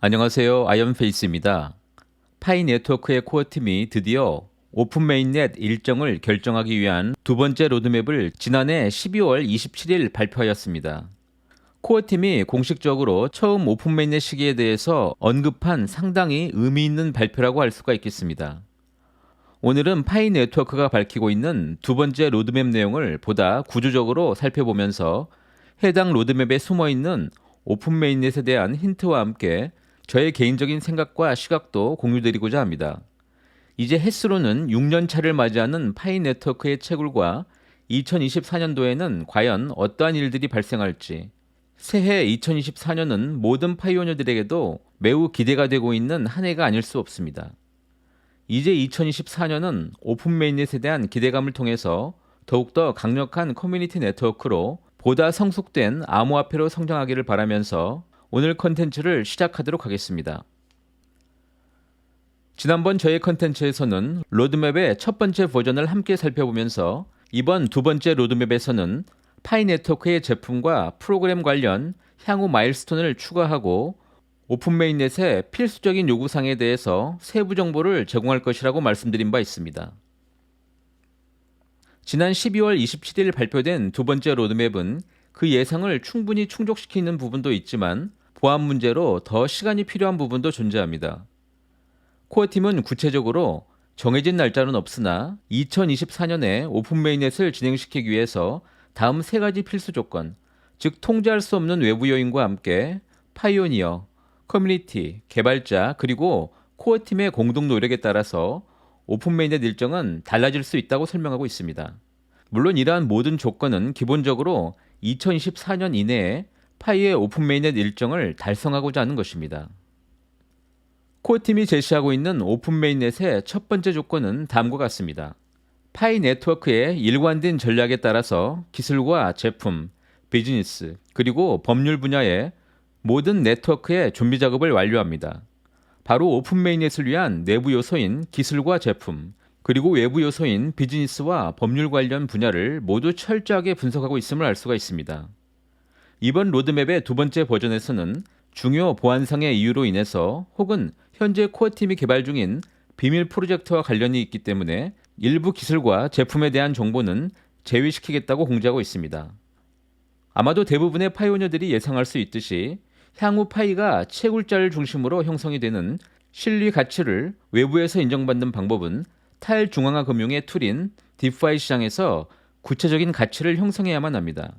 안녕하세요. 아이언페이스입니다. 파이 네트워크의 코어팀이 드디어 오픈 메인넷 일정을 결정하기 위한 두 번째 로드맵을 지난해 12월 27일 발표하였습니다. 코어팀이 공식적으로 처음 오픈 메인넷 시기에 대해서 언급한 상당히 의미 있는 발표라고 할 수가 있겠습니다. 오늘은 파이 네트워크가 밝히고 있는 두 번째 로드맵 내용을 보다 구조적으로 살펴보면서 해당 로드맵에 숨어있는 오픈 메인넷에 대한 힌트와 함께 저의 개인적인 생각과 시각도 공유드리고자 합니다. 이제 햇수로는 6년 차를 맞이하는 파이 네트워크의 채굴과 2024년도에는 과연 어떠한 일들이 발생할지, 새해 2024년은 모든 파이오니어들에게도 매우 기대가 되고 있는 한 해가 아닐 수 없습니다. 이제 2024년은 오픈 메인넷에 대한 기대감을 통해서 더욱더 강력한 커뮤니티 네트워크로 보다 성숙된 암호화폐로 성장하기를 바라면서 오늘 컨텐츠를 시작하도록 하겠습니다. 지난번 저의 컨텐츠에서는 로드맵의 첫 번째 버전을 함께 살펴보면서 이번 두 번째 로드맵에서는 파이 네트워크의 제품과 프로그램 관련 향후 마일스톤을 추가하고 오픈 메인넷의 필수적인 요구사항에 대해서 세부 정보를 제공할 것이라고 말씀드린 바 있습니다. 지난 12월 27일 발표된 두 번째 로드맵은 그 예상을 충분히 충족시키는 부분도 있지만 보안 문제로 더 시간이 필요한 부분도 존재합니다. 코어팀은 구체적으로 정해진 날짜는 없으나 2024년에 오픈 메인넷을 진행시키기 위해서 다음 세 가지 필수 조건, 즉 통제할 수 없는 외부 요인과 함께 파이오니어, 커뮤니티, 개발자, 그리고 코어팀의 공동 노력에 따라서 오픈 메인넷 일정은 달라질 수 있다고 설명하고 있습니다. 물론 이러한 모든 조건은 기본적으로 2024년 이내에 파이의 오픈 메인넷 일정을 달성하고자 하는 것입니다. 코어팀이 제시하고 있는 오픈 메인넷의 첫 번째 조건은 다음과 같습니다. 파이 네트워크의 일관된 전략에 따라서 기술과 제품, 비즈니스, 그리고 법률 분야의 모든 네트워크의 준비 작업을 완료합니다. 바로 오픈 메인넷을 위한 내부 요소인 기술과 제품, 그리고 외부 요소인 비즈니스와 법률 관련 분야를 모두 철저하게 분석하고 있음을 알 수가 있습니다. 이번 로드맵의 두 번째 버전에서는 중요 보안상의 이유로 인해서 혹은 현재 코어팀이 개발 중인 비밀 프로젝트와 관련이 있기 때문에 일부 기술과 제품에 대한 정보는 제외시키겠다고 공지하고 있습니다. 아마도 대부분의 파이오니어들이 예상할 수 있듯이 향후 파이가 채굴자를 중심으로 형성이 되는 실리 가치를 외부에서 인정받는 방법은 탈중앙화 금융의 툴인 디파이 시장에서 구체적인 가치를 형성해야만 합니다.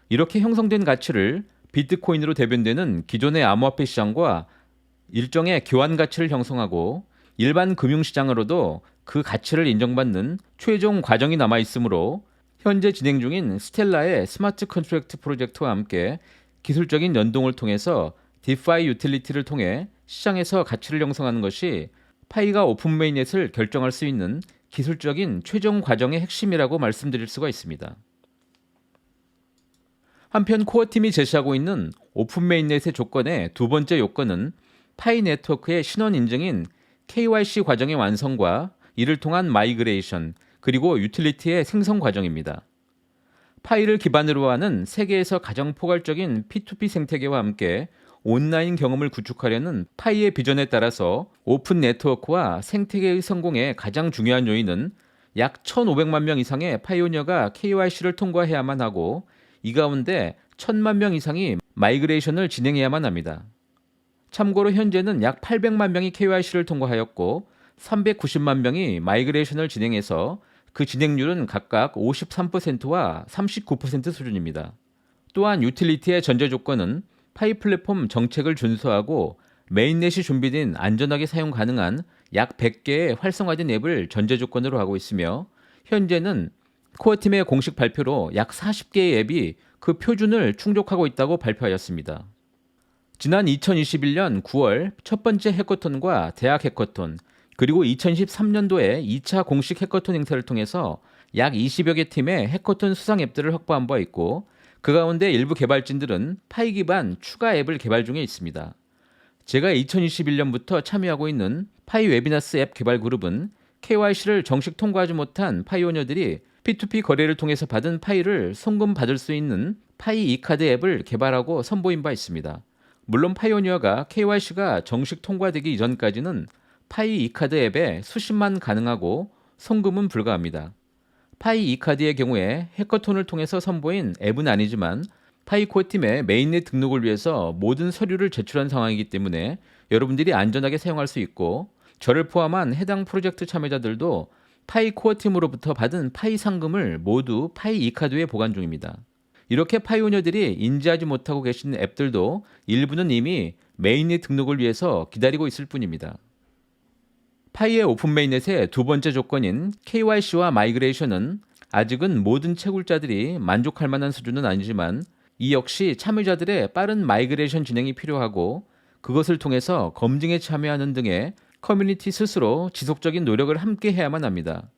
이렇게 형성된 가치를 비트코인으로 대변되는 기존의 암호화폐 시장과 일정의 교환 가치를 형성하고 일반 금융시장으로도 그 가치를 인정받는 최종 과정이 남아있으므로 현재 진행 중인 스텔라의 스마트 컨트랙트 프로젝트와 함께 기술적인 연동을 통해서 디파이 유틸리티를 통해 시장에서 가치를 형성하는 것이 파이가 오픈 메인넷을 결정할 수 있는 기술적인 최종 과정의 핵심이라고 말씀드릴 수가 있습니다. 한편 코어팀이 제시하고 있는 오픈 메인넷의 조건의 두 번째 요건은 파이 네트워크의 신원 인증인 KYC 과정의 완성과 이를 통한 마이그레이션, 그리고 유틸리티의 생성 과정입니다. 파이를 기반으로 하는 세계에서 가장 포괄적인 P2P 생태계와 함께 온라인 경험을 구축하려는 파이의 비전에 따라서 오픈 네트워크와 생태계의 성공의 가장 중요한 요인은 약 1,500만 명 이상의 파이오니어가 KYC를 통과해야만 하고 이 가운데 1,000만 명 이상이 마이그레이션을 진행해야만 합니다. 참고로 현재는 약 800만 명이 KYC를 통과하였고 390만 명이 마이그레이션을 진행해서 그 진행률은 각각 53%와 39% 수준입니다. 또한 유틸리티의 전제 조건은 파이 플랫폼 정책을 준수하고 메인넷이 준비된 안전하게 사용 가능한 약 100개의 활성화된 앱을 전제 조건으로 하고 있으며 현재는 코어팀의 공식 발표로 약 40개의 앱이 그 표준을 충족하고 있다고 발표하였습니다. 지난 2021년 9월 첫 번째 해커톤과 대학 해커톤, 그리고 2013년도에 2차 공식 해커톤 행사를 통해서 약 20여 개 팀의 해커톤 수상 앱들을 확보한 바 있고 그 가운데 일부 개발진들은 파이 기반 추가 앱을 개발 중에 있습니다. 제가 2021년부터 참여하고 있는 파이 웨비나스 앱 개발 그룹은 KYC를 정식 통과하지 못한 파이오니어들이 P2P 거래를 통해서 받은 파이를 송금 받을 수 있는 파이 e카드 앱을 개발하고 선보인 바 있습니다. 물론 파이오니어가 KYC가 정식 통과되기 이전까지는 파이 이카드 앱에 수신만 가능하고 송금은 불가합니다. 파이 이카드의 경우에 해커톤을 통해서 선보인 앱은 아니지만 파이 코어팀의 메인넷 등록을 위해서 모든 서류를 제출한 상황이기 때문에 여러분들이 안전하게 사용할 수 있고, 저를 포함한 해당 프로젝트 참여자들도 파이 코어팀으로부터 받은 파이 상금을 모두 파이 이카드에 보관 중입니다. 이렇게 파이오니어들이 인지하지 못하고 계신 앱들도 일부는 이미 메인넷 등록을 위해서 기다리고 있을 뿐입니다. 파이의 오픈 메인넷의 두 번째 조건인 KYC와 마이그레이션은 아직은 모든 채굴자들이 만족할 만한 수준은 아니지만, 이 역시 참여자들의 빠른 마이그레이션 진행이 필요하고, 그것을 통해서 검증에 참여하는 등의 커뮤니티 스스로 지속적인 노력을 함께 해야만 합니다.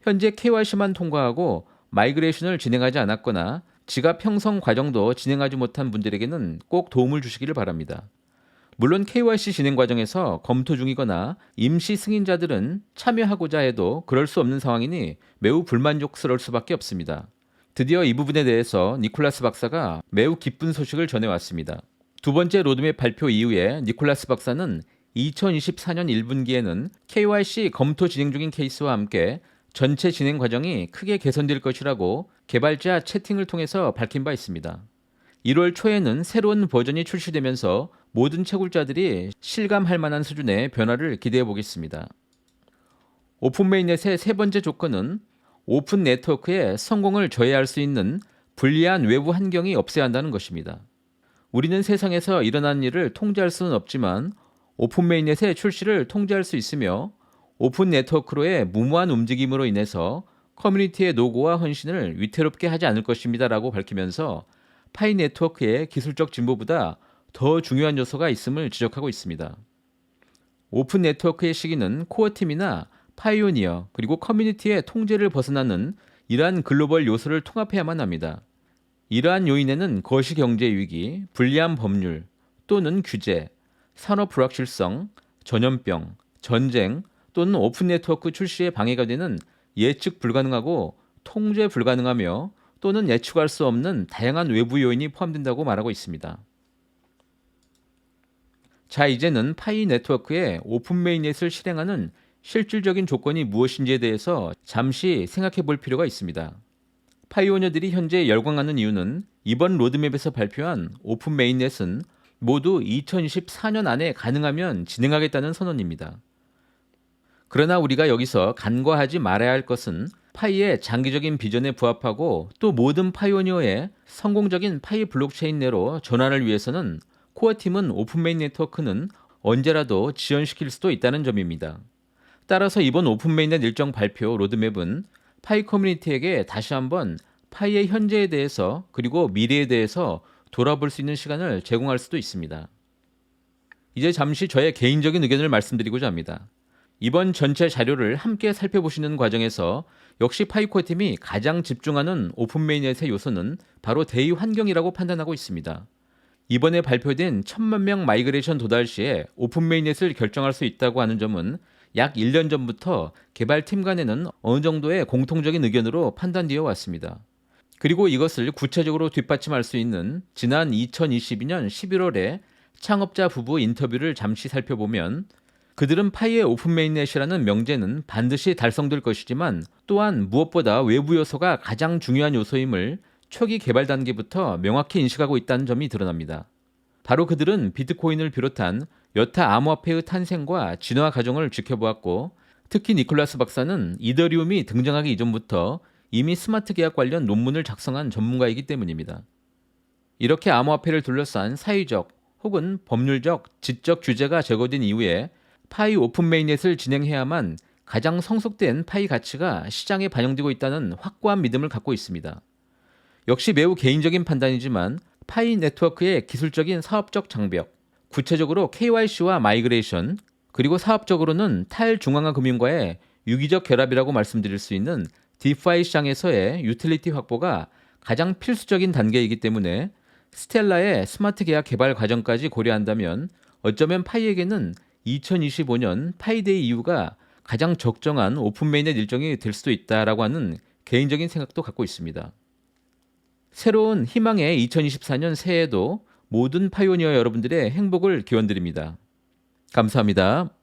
현재 KYC만 통과하고 마이그레이션을 진행하지 않았거나 지갑 형성 과정도 진행하지 못한 분들에게는 꼭 도움을 주시기를 바랍니다. 물론 KYC 진행 과정에서 검토 중이거나 임시 승인자들은 참여하고자 해도 그럴 수 없는 상황이니 매우 불만족스러울 수밖에 없습니다. 드디어 이 부분에 대해서 니콜라스 박사가 매우 기쁜 소식을 전해왔습니다. 두 번째 로드맵 발표 이후에 니콜라스 박사는 2024년 1분기에는 KYC 검토 진행 중인 케이스와 함께 전체 진행 과정이 크게 개선될 것이라고 개발자 채팅을 통해서 밝힌 바 있습니다. 1월 초에는 새로운 버전이 출시되면서 모든 채굴자들이 실감할 만한 수준의 변화를 기대해 보겠습니다. 오픈 메인넷의 세 번째 조건은 오픈 네트워크의 성공을 저해할 수 있는 불리한 외부 환경이 없어야 한다는 것입니다. 우리는 세상에서 일어나는 일을 통제할 수는 없지만 오픈 메인넷의 출시를 통제할 수 있으며, 오픈 네트워크로의 무모한 움직임으로 인해서 커뮤니티의 노고와 헌신을 위태롭게 하지 않을 것입니다 라고 밝히면서 파이 네트워크의 기술적 진보보다 더 중요한 요소가 있음을 지적하고 있습니다. 오픈 네트워크의 시기는 코어팀이나 파이오니어 그리고 커뮤니티의 통제를 벗어나는 이러한 글로벌 요소를 통합해야만 합니다. 이러한 요인에는 거시경제 위기, 불리한 법률 또는 규제, 산업 불확실성, 전염병, 전쟁 또는 오픈 네트워크 출시에 방해가 되는 예측 불가능하고 통제 불가능하며 또는 예측할 수 없는 다양한 외부 요인이 포함된다고 말하고 있습니다. 자, 이제는 파이 네트워크의 오픈 메인넷을 실행하는 실질적인 조건이 무엇인지에 대해서 잠시 생각해 볼 필요가 있습니다. 파이오니어들이 현재 열광하는 이유는 이번 로드맵에서 발표한 오픈 메인넷은 모두 2024년 안에 가능하면 진행하겠다는 선언입니다. 그러나 우리가 여기서 간과하지 말아야 할 것은 파이의 장기적인 비전에 부합하고 또 모든 파이오니어의 성공적인 파이 블록체인 내로 전환을 위해서는 코어팀은 오픈 메인 네트워크는 언제라도 지연시킬 수도 있다는 점입니다. 따라서 이번 오픈 메인넷 일정 발표 로드맵은 파이 커뮤니티에게 다시 한번 파이의 현재에 대해서 그리고 미래에 대해서 돌아볼 수 있는 시간을 제공할 수도 있습니다. 이제 잠시 저의 개인적인 의견을 말씀드리고자 합니다. 이번 전체 자료를 함께 살펴보시는 과정에서 역시 파이코어 팀이 가장 집중하는 오픈 메인넷의 요소는 바로 대의 환경이라고 판단하고 있습니다. 이번에 발표된 1000만 명 마이그레이션 도달 시에 오픈 메인넷을 결정할 수 있다고 하는 점은 약 1년 전부터 개발팀 간에는 어느 정도의 공통적인 의견으로 판단되어 왔습니다. 그리고 이것을 구체적으로 뒷받침할 수 있는 지난 2022년 11월에 창업자 부부 인터뷰를 잠시 살펴보면 그들은 파이의 오픈 메인넷이라는 명제는 반드시 달성될 것이지만 또한 무엇보다 외부 요소가 가장 중요한 요소임을 초기 개발 단계부터 명확히 인식하고 있다는 점이 드러납니다. 바로 그들은 비트코인을 비롯한 여타 암호화폐의 탄생과 진화 과정을 지켜보았고, 특히 니콜라스 박사는 이더리움이 등장하기 이전부터 이미 스마트 계약 관련 논문을 작성한 전문가이기 때문입니다. 이렇게 암호화폐를 둘러싼 사회적 혹은 법률적, 지적 규제가 제거된 이후에 파이 오픈 메인넷을 진행해야만 가장 성숙된 파이 가치가 시장에 반영되고 있다는 확고한 믿음을 갖고 있습니다. 역시 매우 개인적인 판단이지만 파이 네트워크의 기술적인 사업적 장벽, 구체적으로 KYC와 마이그레이션, 그리고 사업적으로는 탈중앙화 금융과의 유기적 결합이라고 말씀드릴 수 있는 디파이 시장에서의 유틸리티 확보가 가장 필수적인 단계이기 때문에 스텔라의 스마트 계약 개발 과정까지 고려한다면 어쩌면 파이에게는 2025년 파이데이 이후가 가장 적정한 오픈 메인넷 일정이 될 수도 있다라고 하는 개인적인 생각도 갖고 있습니다. 새로운 희망의 2024년 새해에도 모든 파이오니어 여러분들의 행복을 기원드립니다. 감사합니다.